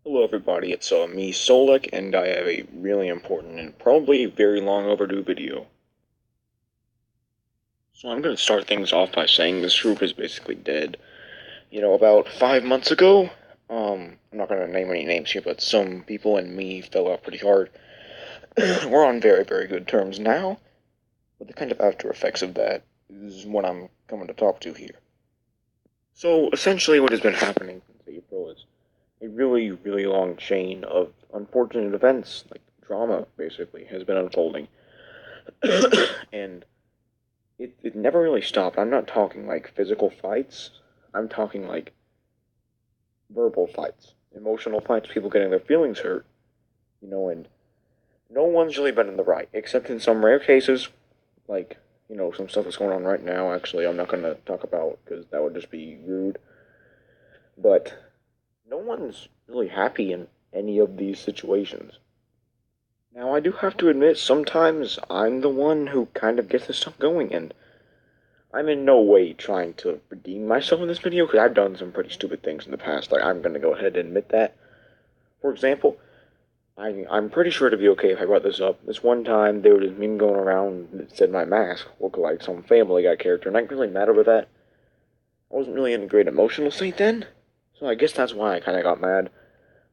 Hello everybody, it's me, Solek, and I have a really important and probably very long overdue video. So I'm going to start things off by saying this group is basically dead. About 5 months ago, I'm not going to name any names here, but some people and me fell out pretty hard. We're on very, very good terms now, but the kind of after effects of that is what I'm coming to talk to here. So essentially what has been happening since April is a really, really long chain of unfortunate events, like drama, basically, has been unfolding. And it never really stopped. I'm not talking like physical fights, I'm talking like verbal fights, emotional fights, people getting their feelings hurt, and no one's really been in the right, except in some rare cases, like, some stuff that's going on right now, actually, I'm not going to talk about because that would just be rude. But no one's really happy in any of these situations. Now, I do have to admit, sometimes I'm the one who kind of gets this stuff going, and I'm in no way trying to redeem myself in this video, because I've done some pretty stupid things in the past. Like, I'm gonna go ahead and admit that. For example, I'm pretty sure it'd be okay if I brought this up. This one time, there was a meme going around that said my mask looked like some Family Guy character, and I didn't really mad over that. I wasn't really in a great emotional state then, so I guess that's why I kind of got mad.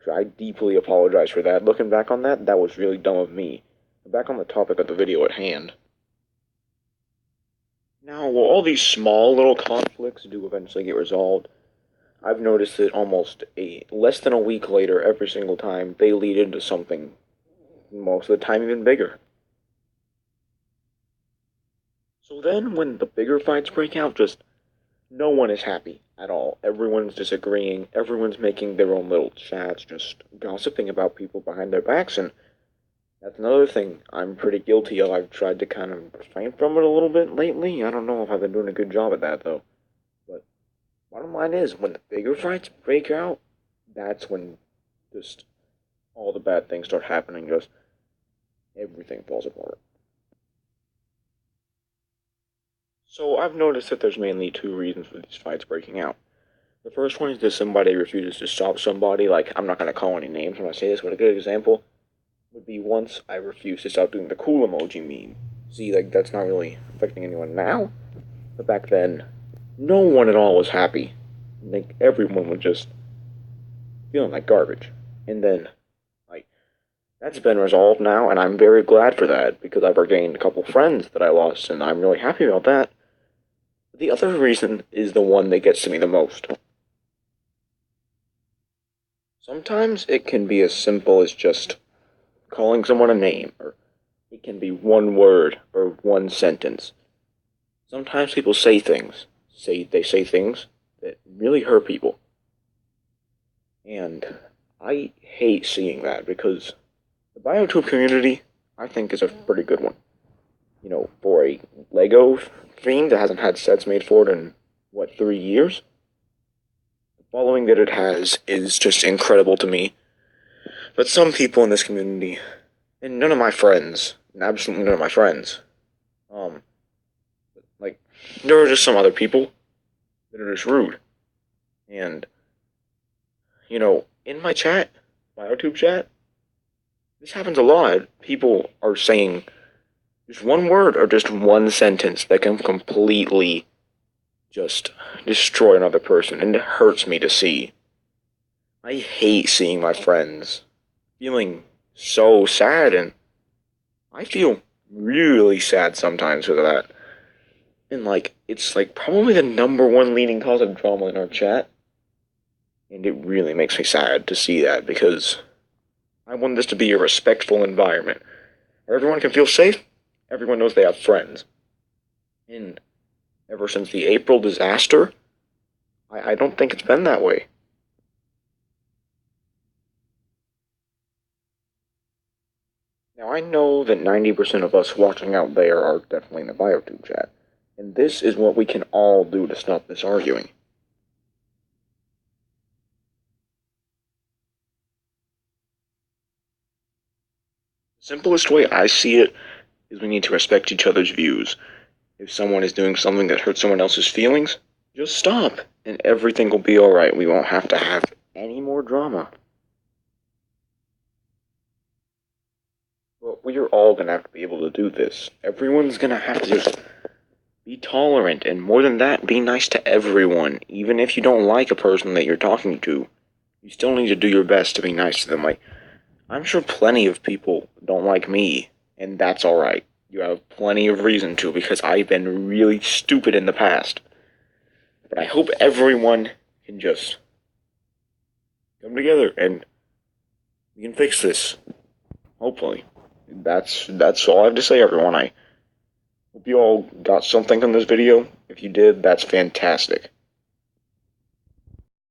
So I deeply apologize for that. Looking back on that, that was really dumb of me. Back on the topic of the video at hand. Now, while all these small little conflicts do eventually get resolved, I've noticed that almost less than a week later, every single time, they lead into something, most of the time even bigger. So then, when the bigger fights break out, just no one is happy at all. Everyone's disagreeing, everyone's making their own little chats, just gossiping about people behind their backs, and that's another thing I'm pretty guilty of. I've tried to kind of refrain from it a little bit lately. I don't know if I've been doing a good job at that, though. But bottom line is, when the bigger fights break out, that's when just all the bad things start happening. Just everything falls apart. So I've noticed that there's mainly two reasons for these fights breaking out. The first one is that somebody refuses to stop somebody. Like, I'm not going to call any names when I say this, but a good example would be once I refused to stop doing the cool emoji meme. See, like, that's not really affecting anyone now, but back then, no one at all was happy. Like, everyone was just feeling like garbage. And then, like, that's been resolved now, and I'm very glad for that, because I've regained a couple friends that I lost, and I'm really happy about that. The other reason is the one that gets to me the most. Sometimes it can be as simple as just calling someone a name, or it can be one word or one sentence. Sometimes people say things that really hurt people. And I hate seeing that because the Biotube community, I think, is a pretty good one. For a Lego theme that hasn't had sets made for it in, what, 3 years? The following that it has is just incredible to me. But some people in this community, and none of my friends, absolutely none of my friends, um, like, there are just some other people that are just rude. And, in my chat, my YouTube chat, this happens a lot. People are saying just one word or just one sentence that can completely just destroy another person, and it hurts me to see. I hate seeing my friends feeling so sad, and I feel really sad sometimes with that. And, like, it's, like, probably the number one leading cause of drama in our chat. And it really makes me sad to see that, because I want this to be a respectful environment where everyone can feel safe, everyone knows they have friends. And ever since the April disaster, I don't think it's been that way. Now, I know that 90% of us watching out there are definitely in the Biotube chat, and this is what we can all do to stop this arguing. The simplest way I see it is we need to respect each other's views. If someone is doing something that hurts someone else's feelings, just stop, and everything will be alright. We won't have to have any more drama. we're all gonna have to be able to do this. Everyone's gonna have to just be tolerant, and more than that, be nice to everyone. Even if you don't like a person that you're talking to, you still need to do your best to be nice to them. Like, I'm sure plenty of people don't like me, and that's alright. You have plenty of reason to, because I've been really stupid in the past. But I hope everyone can just come together and we can fix this. Hopefully. That's all I have to say, everyone. I hope you all got something from this video. If you did, that's fantastic.